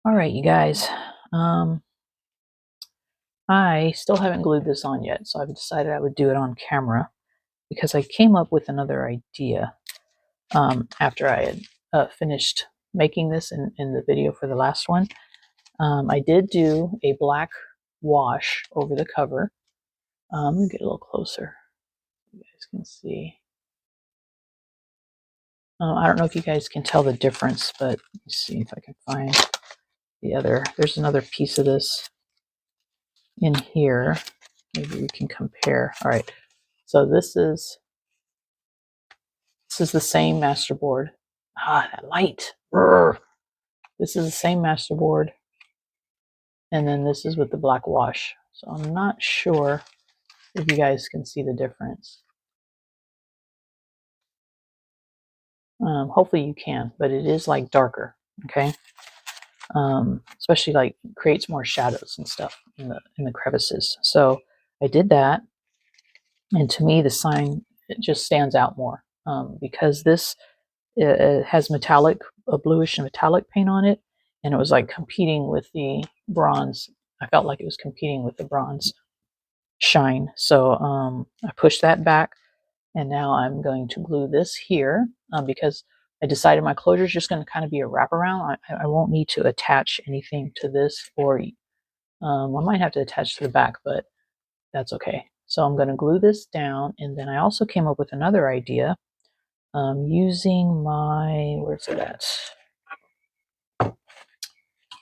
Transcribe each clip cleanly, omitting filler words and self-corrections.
All right, you guys. I still haven't glued this on yet, so I've decided I would do it on camera because I came up with another idea after I had finished making this in the video for the last one. I did do a black wash over the cover. Let me get a little closer. You guys can see. I don't know if you guys can tell the difference, but let's see if I can find the other. There's another piece of this in here. Maybe we can compare. All right. So this is the same masterboard. That light. Brr. This is the same masterboard. And then this is with the black wash. So I'm not sure if you guys can see the difference. Hopefully you can, but it is like darker. Okay. Especially like creates more shadows and stuff in the crevices. So I did that. And to me, the sign, it just stands out more because this it has a bluish and metallic paint on it, and it was like competing with the bronze. I felt like it was competing with the bronze shine. So I pushed that back, and now I'm going to glue this here because I decided my closure is just going to kind of be a wraparound. I won't need to attach anything to this, or I might have to attach to the back, but that's okay. So I'm going to glue this down, and then I also came up with another idea using my, where's it at?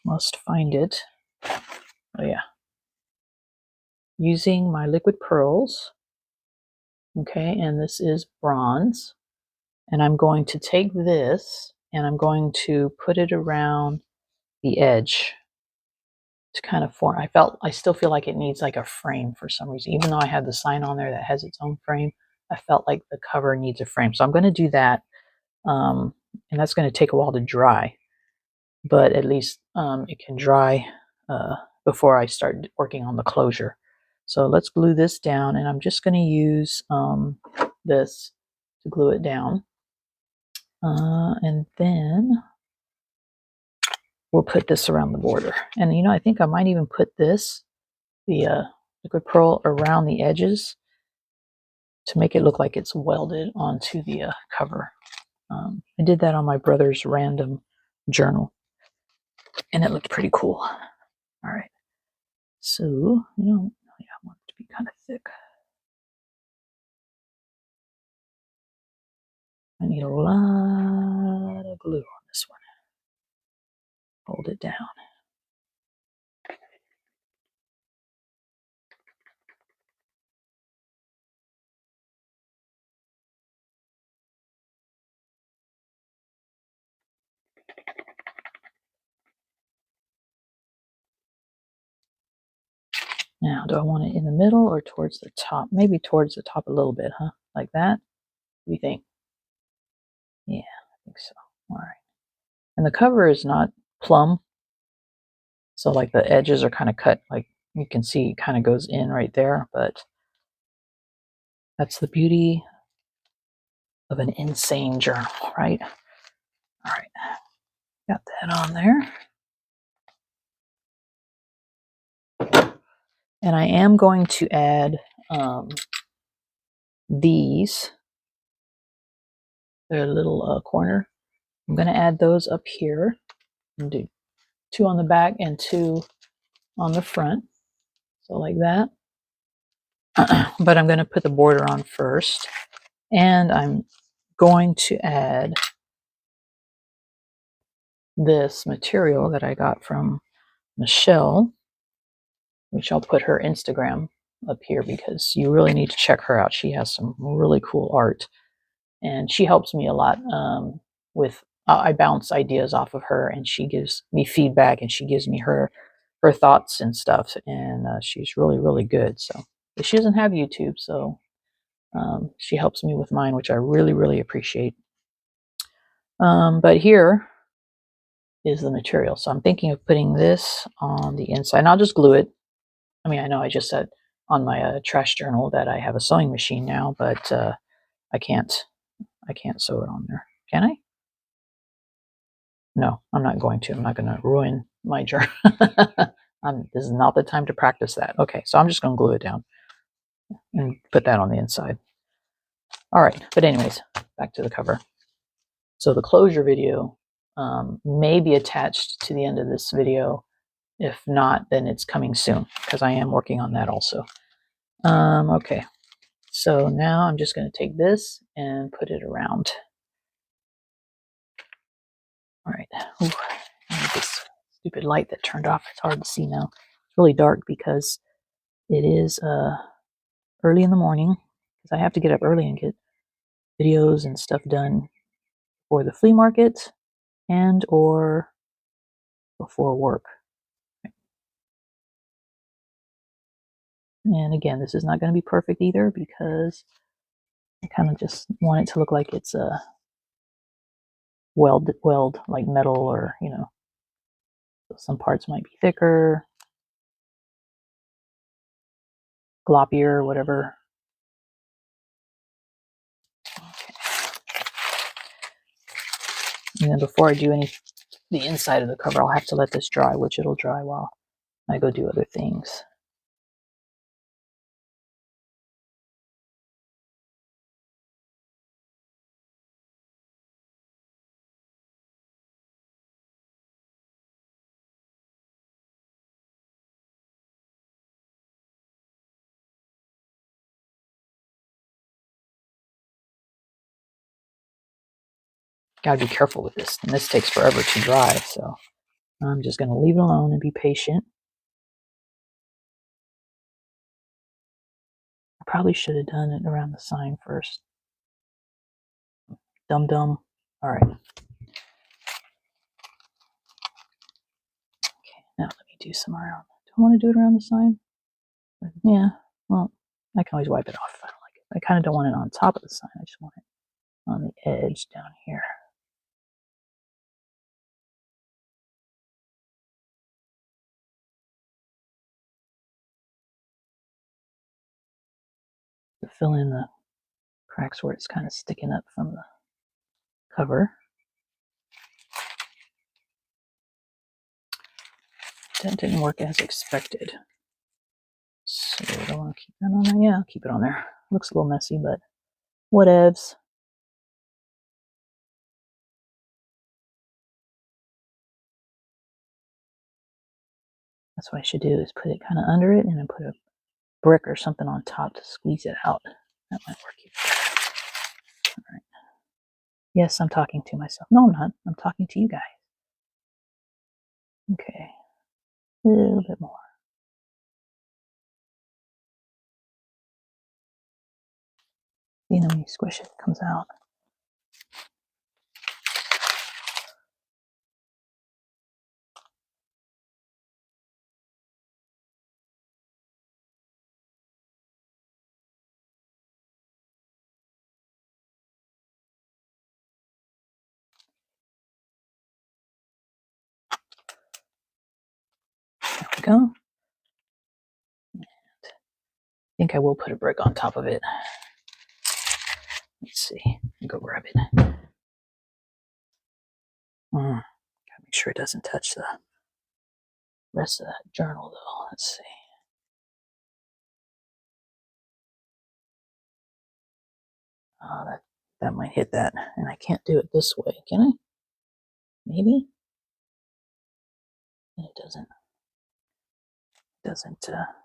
Must find it. Oh yeah. Using my liquid pearls. Okay, and this is bronze. And I'm going to take this and I'm going to put it around the edge to kind of form. I still feel like it needs like a frame for some reason. Even though I have the sign on there that has its own frame, I felt like the cover needs a frame. So I'm going to do that. And that's going to take a while to dry. But at least it can dry before I start working on the closure. So let's glue this down, and I'm just going to use this to glue it down. And then we'll put this around the border. And you know, I think I might even put this, the liquid pearl, around the edges to make it look like it's welded onto the cover. I did that on my brother's random journal, and it looked pretty cool. All right. So, you know, I want it to be kind of thick. I need a lot of glue on this one. Hold it down. Now, do I want it in the middle or towards the top? Maybe towards the top a little bit, huh? Like that? What do you think? Yeah, I think so. All right. And the cover is not plumb. So like the edges are kind of cut, like you can see it kind of goes in right there, but that's the beauty of an InSane journal, right? All right. Got that on there. And I am going to add these. They're a little corner. I'm going to add those up here and do 2 on the back and 2 on the front. So like that. But I'm going to put the border on first. And I'm going to add this material that I got from Michelle, which I'll put her Instagram up here because you really need to check her out. She has some really cool art, and she helps me a lot with. I bounce ideas off of her, and she gives me feedback, and she gives me her thoughts and stuff. And she's really good. So but she doesn't have YouTube, so she helps me with mine, which I really appreciate. But here is the material. So I'm thinking of putting this on the inside, and I'll just glue it. I mean, I know I just said on my trash journal that I have a sewing machine now, but I can't sew it on there. Can I? No, I'm not going to. I'm not going to ruin my journal. This is not the time to practice that. Okay, so I'm just going to glue it down and put that on the inside. All right, but anyways, back to the cover. So the closure video may be attached to the end of this video. If not, then it's coming soon because I am working on that also. Okay, so now I'm just going to take this and put it around. All right. Ooh, this stupid light that turned off. It's hard to see now. It's really dark because it is early in the morning because I have to get up early and get videos and stuff done for the flea market and or before work. And again, this is not going to be perfect either because I kind of just want it to look like it's a weld like metal, or some parts might be thicker, gloppier, whatever. Okay. And then before I do the inside of the cover, I'll have to let this dry, which it'll dry while I go do other things. Gotta be careful with this, and this takes forever to dry, so I'm just gonna leave it alone and be patient. I probably should have done it around the sign first. Dum-dum. All right. Okay, now let me do some around. Do I want to do it around the sign? Yeah, well, I can always wipe it off if I don't like it. I kind of don't want it on top of the sign. I just want it on the edge down here. To fill in the cracks where it's kind of sticking up from the cover. That didn't work as expected. So I want to keep that on there. Yeah, I'll keep it on there. Looks a little messy, but whatevs. That's what I should do, is put it kind of under it and then put a brick or something on top to squeeze it out. That might work even better. All right. Yes, I'm talking to myself. No, I'm not. I'm talking to you guys. Okay. A little bit more. You know, when you squish it, it comes out. There we go. And I think I will put a brick on top of it. Let's see. Go grab it. Gotta make sure it doesn't touch the rest of that journal, though. Let's see. That might hit that, and I can't do it this way, can I? Maybe. And it doesn't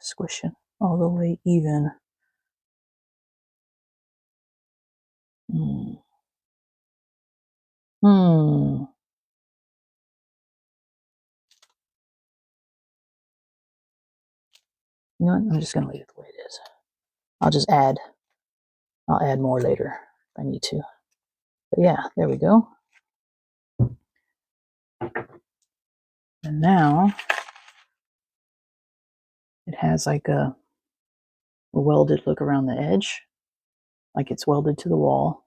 squish it all the way even. Hmm. You know what? I'm just gonna leave it the way it is. I'll add more later if I need to. But yeah, there we go. And now it has like a welded look around the edge, like it's welded to the wall.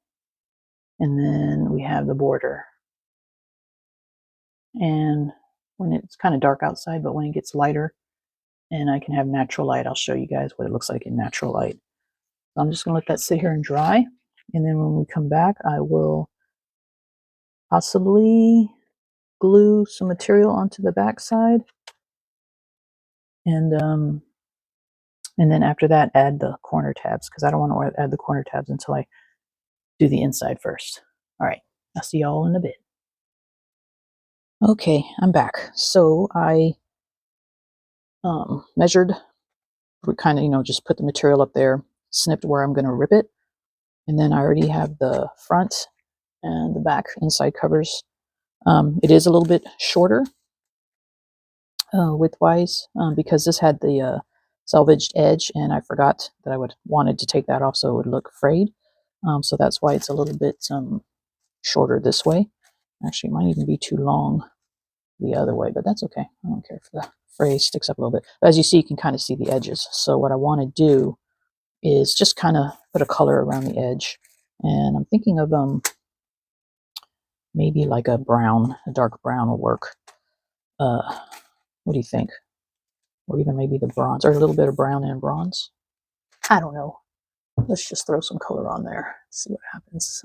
And then we have the border. And when it's kind of dark outside, but when it gets lighter and I can have natural light, I'll show you guys what it looks like in natural light. So I'm just gonna let that sit here and dry. And then when we come back, I will possibly glue some material onto the back side, and then after that add the corner tabs, because I don't want to add the corner tabs until I do the inside first. All right, I'll see y'all in a bit. Okay, I'm back. So I measured, we kind of, just put the material up there, snipped where I'm going to rip it, and then I already have the front and the back inside covers. It is a little bit shorter widthwise because this had the salvaged edge, and I forgot that I wanted to take that off so it would look frayed. So that's why it's a little bit shorter this way. Actually, it might even be too long the other way, but that's okay. I don't care if the fray sticks up a little bit. But as you see, you can kind of see the edges. So what I want to do is just kind of put a color around the edge, and I'm thinking of maybe like a brown, a dark brown will work. What do you think? Or even maybe the bronze, or a little bit of brown and bronze. I don't know. Let's just throw some color on there. See what happens.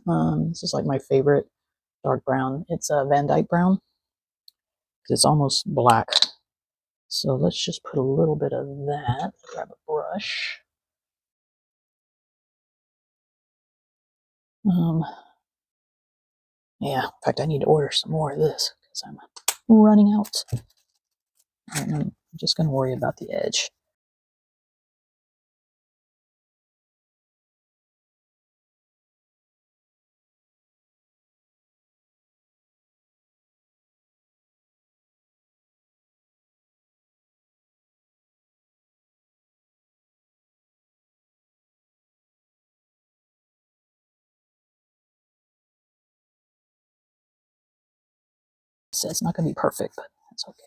This is like my favorite dark brown. It's a Van Dyke brown. It's almost black. So let's just put a little bit of that. Grab a brush. Yeah, in fact, I need to order some more of this because I'm running out. And I'm just going to worry about the edge. So it's not going to be perfect, but that's okay.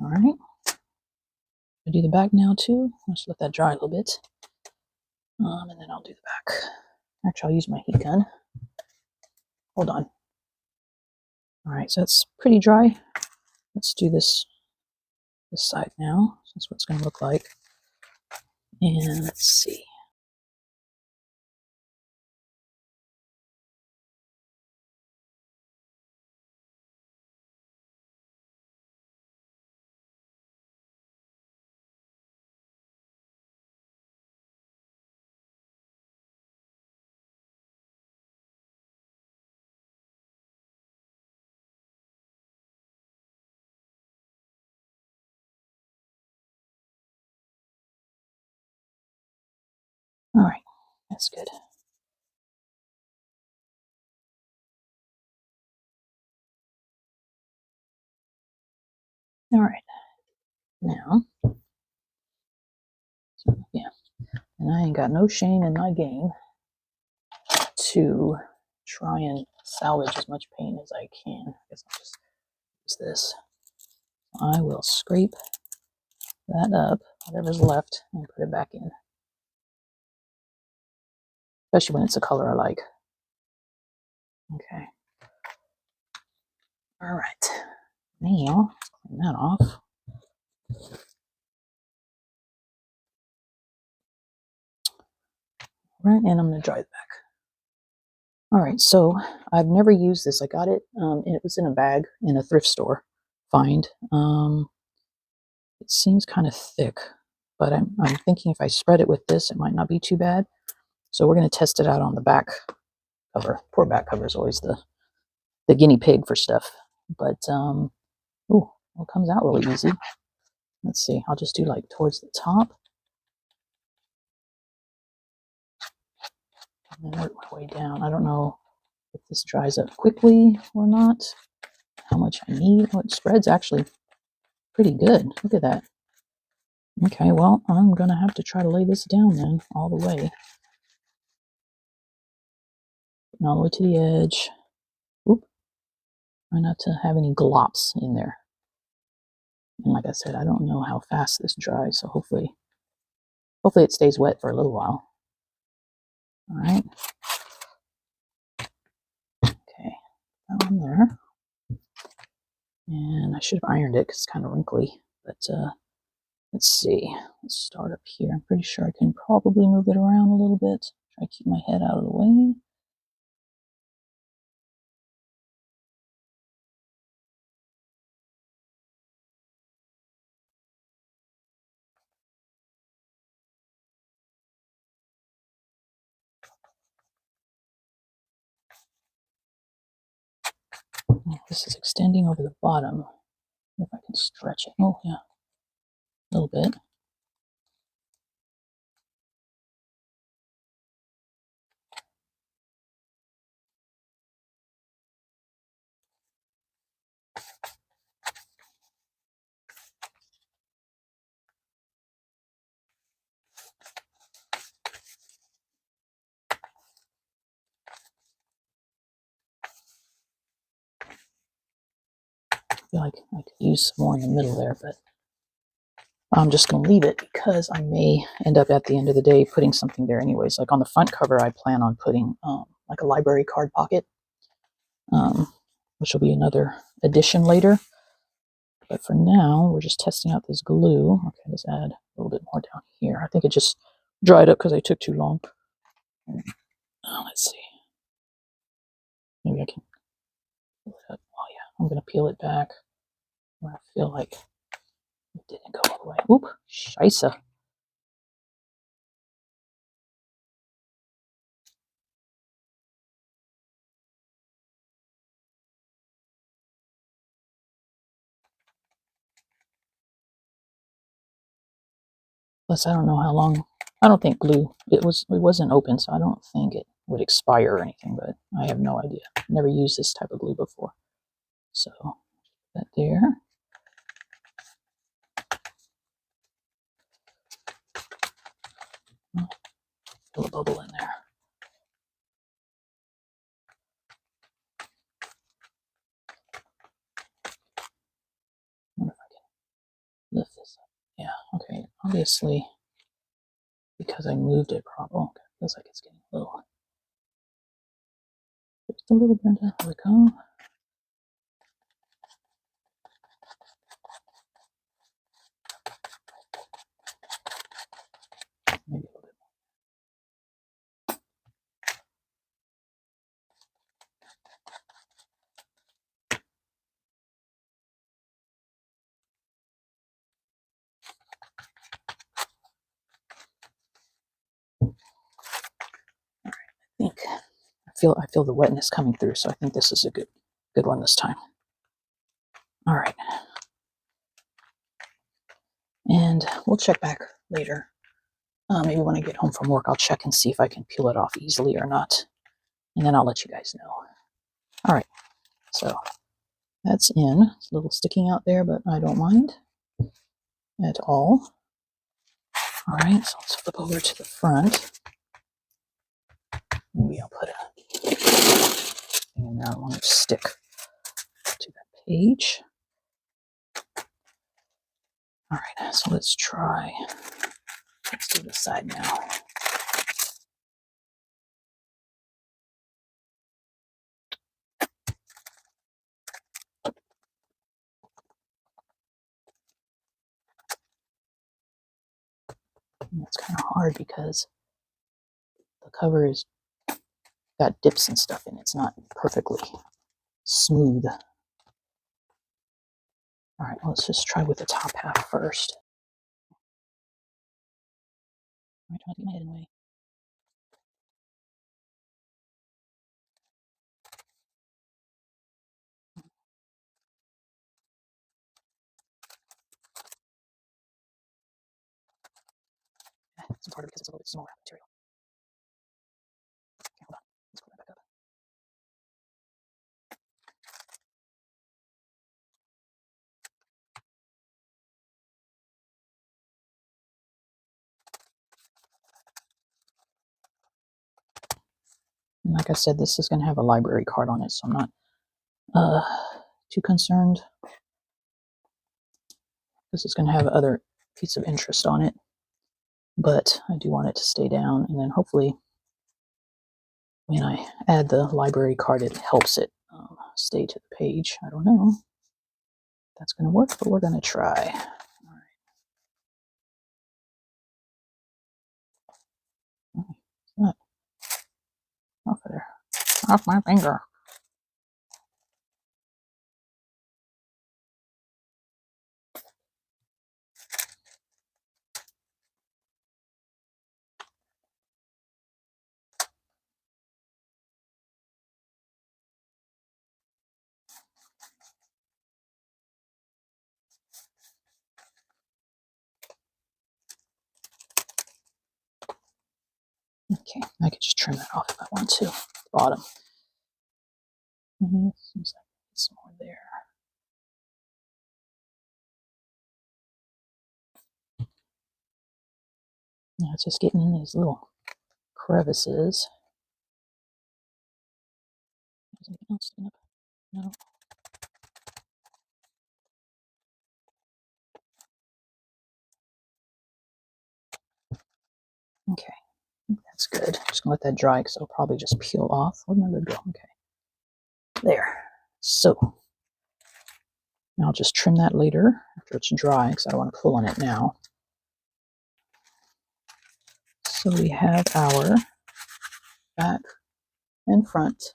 All right. I do the back now too. Let's let that dry a little bit. And then I'll do the back. Actually, I'll use my heat gun. Hold on. All right, so that's pretty dry. Let's do this side now. That's what it's going to look like. And let's see. All right, that's good. All right, now, so yeah, and I ain't got no shame in my game to try and salvage as much paint as I can. I guess I'll just use this. I will scrape that up, whatever's left, and put it back in. Especially when it's a color I like. Okay. All right. Now, clean that off. Right, and I'm going to dry it back. All right, so I've never used this. I got it, it was in a bag in a thrift store find. It seems kind of thick, but I'm thinking if I spread it with this, it might not be too bad. So we're going to test it out on the back cover. Poor back cover is always the guinea pig for stuff. But, ooh, well, it comes out really easy. Let's see, I'll just do like towards the top. And then work my way down. I don't know if this dries up quickly or not, how much I need. Oh, it spreads actually pretty good. Look at that. Okay, well, I'm going to have to try to lay this down then, all the way. All the way to the edge. Oop. Try not to have any glops in there. And like I said, I don't know how fast this dries, so hopefully it stays wet for a little while. All right. Okay, that one there. And I should have ironed it because it's kind of wrinkly. But let's see. Let's start up here. I'm pretty sure I can probably move it around a little bit. Try to keep my head out of the way. This is extending over the bottom. If I can stretch it. Oh, yeah. A little bit. I feel like I could use some more in the middle there, but I'm just going to leave it because I may end up at the end of the day putting something there anyways. Like on the front cover, I plan on putting like a library card pocket, which will be another addition later. But for now, we're just testing out this glue. Okay, let's add a little bit more down here. I think it just dried up because I took too long. Let's see. Maybe I can pull it up. Oh yeah, I'm going to peel it back where I feel like it didn't go all the way. Oop, scheisse. Plus, I don't know how long. I don't think glue. It wasn't open, so I don't think it would expire or anything. But I have no idea. Never used this type of glue before. So that there. Feel a bubble in there. I wonder if I can lift this up. Yeah. Okay. Obviously, because I moved it probably. Okay. Feels like it's getting a little. Just a little bit. There we go. Maybe a little bit. All right. I think I feel the wetness coming through, so I think this is a good one this time. All right. And we'll check back later. Maybe when I get home from work, I'll check and see if I can peel it off easily or not. And then I'll let you guys know. All right, so that's in. It's a little sticking out there, but I don't mind at all. All right, so let's flip over to the front. Maybe I'll put a thing in there. I want to stick to that page. All right, so let's try. Let's do this side now. And it's kind of hard because the cover is got dips and stuff in it. It's not perfectly smooth. All right, let's just try with the top half first. I'm trying to get my head in the way. It's harder because it's a little bit smaller material. Okay, hold on. Let's put that back up. And like I said, this is going to have a library card on it, so I'm not too concerned. This is going to have other piece of interest on it, but I do want it to stay down, and then hopefully when I add the library card, it helps it stay to the page. I don't know if that's going to work, but we're going to try. All right. It's not off of there. Off my finger. Okay, I could just trim that off if I want to. The bottom. Seems like it's more there. Now it's just getting in these little crevices. Is anything else sticking up? No. Okay, that's good. I'm just gonna let that dry because it'll probably just peel off. Where'd my lid go? Okay, there. So now I'll just trim that later after it's dry because I don't want to pull on it now. So we have our back and front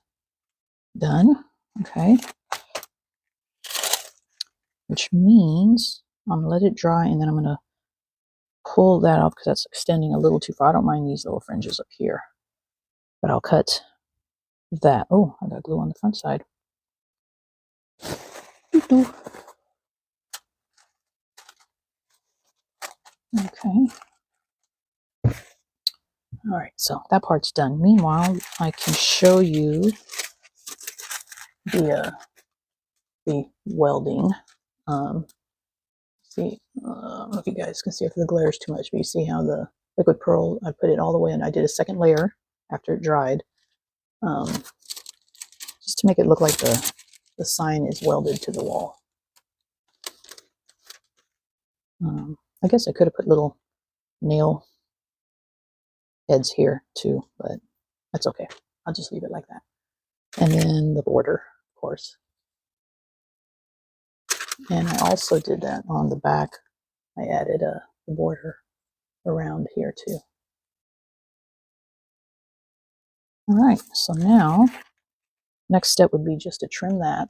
done. Okay, which means I'm gonna let it dry and then I'm gonna pull that off because that's extending a little too far. I don't mind these little fringes up here, but I'll cut that. Oh, I got glue on the front side. Okay. All right, so that part's done. Meanwhile, I can show you the welding. See, I don't know if you guys can see if the glare is too much, but you see how the liquid pearl, I put it all the way in. I did a second layer after it dried, just to make it look like the sign is welded to the wall. I guess I could have put little nail heads here too, but that's okay. I'll just leave it like that. And then the border, of course. And I also did that on the back. I added the border around here too. All right, so now next step would be just to trim that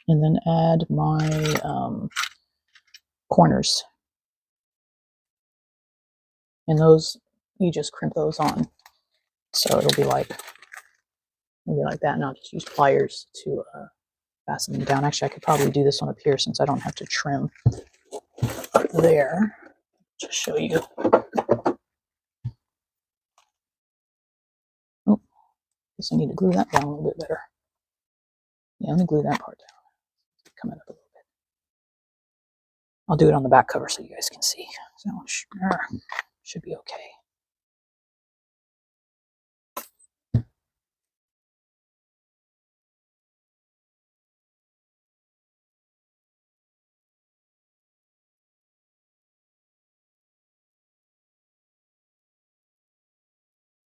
and then add my corners. And those, you just crimp those on. So it'll be like that, and I'll just use pliers to fasten them down. Actually, I could probably do this one up here since I don't have to trim up there. Just show you. Oh, guess I need to glue that down a little bit better. Yeah, let me glue that part down. It's coming up a little bit. I'll do it on the back cover so you guys can see. So should be okay.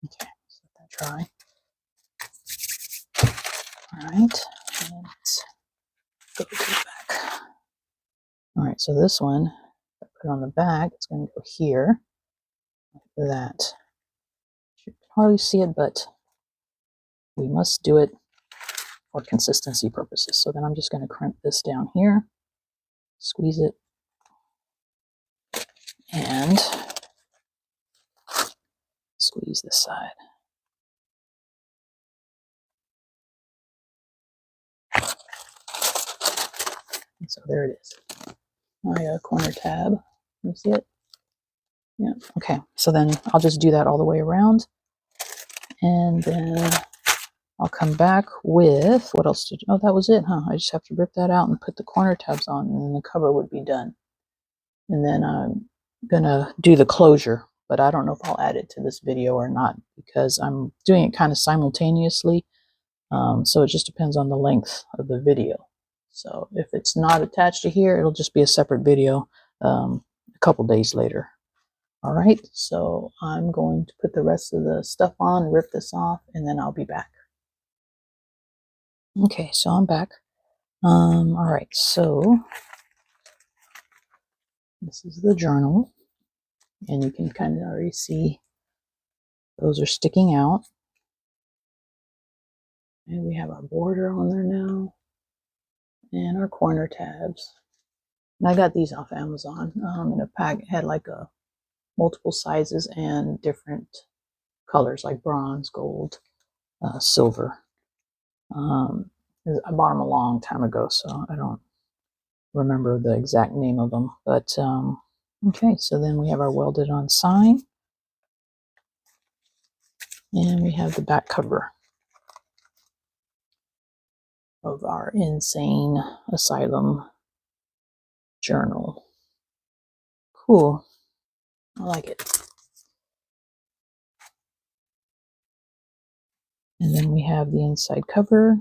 Okay, let's let that dry. All right, and let's go to the back. All right, so this one, if I put it on the back, it's going to go here, like that. You can hardly see it, but we must do it for consistency purposes. So then I'm just going to crimp this down here, squeeze it, and squeeze this side. And so there it is. My corner tab. Can you see it? Yeah. Okay. So then I'll just do that all the way around. And then I'll come back with, what else did, oh, that was it, huh? I just have to rip that out and put the corner tabs on, and then the cover would be done. And then I'm gonna do the closure, but I don't know if I'll add it to this video or not because I'm doing it kind of simultaneously. So it just depends on the length of the video. So if it's not attached to here, it'll just be a separate video a couple days later. All right, so I'm going to put the rest of the stuff on, rip this off, and then I'll be back. Okay, so I'm back. All right, so this is the journal, and you can kind of already see those are sticking out. And we have our border on there now, and our corner tabs. And I got these off Amazon in a pack. It had like multiple sizes and different colors like bronze, gold, silver. I bought them a long time ago, so I don't remember the exact name of them. But okay, so then we have our welded on sign. And we have the back cover of our Insane Asylum journal. Cool. I like it. And then we have the inside cover,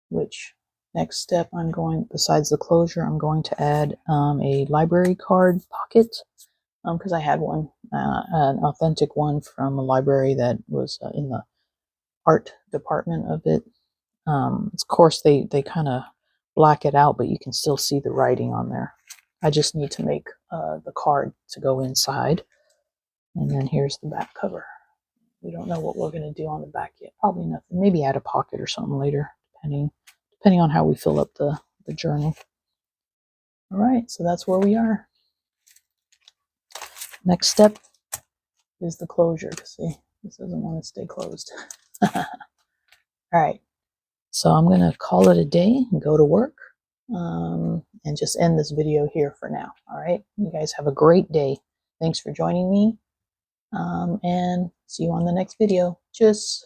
which next step I'm going, besides the closure, I'm going to add a library card pocket, because I had one, an authentic one from a library that was in the art department of it. Of course, they kind of black it out, but you can still see the writing on there. I just need to make the card to go inside. And then here's the back cover. We don't know what we're going to do on the back yet. Probably nothing. Maybe add a pocket or something later, depending on how we fill up the journal. All right, so that's where we are. Next step is the closure. See, this doesn't want to stay closed. All right, so I'm going to call it a day and go to work, and just end this video here for now. All right, you guys have a great day. Thanks for joining me, and see you on the next video. Tschüss.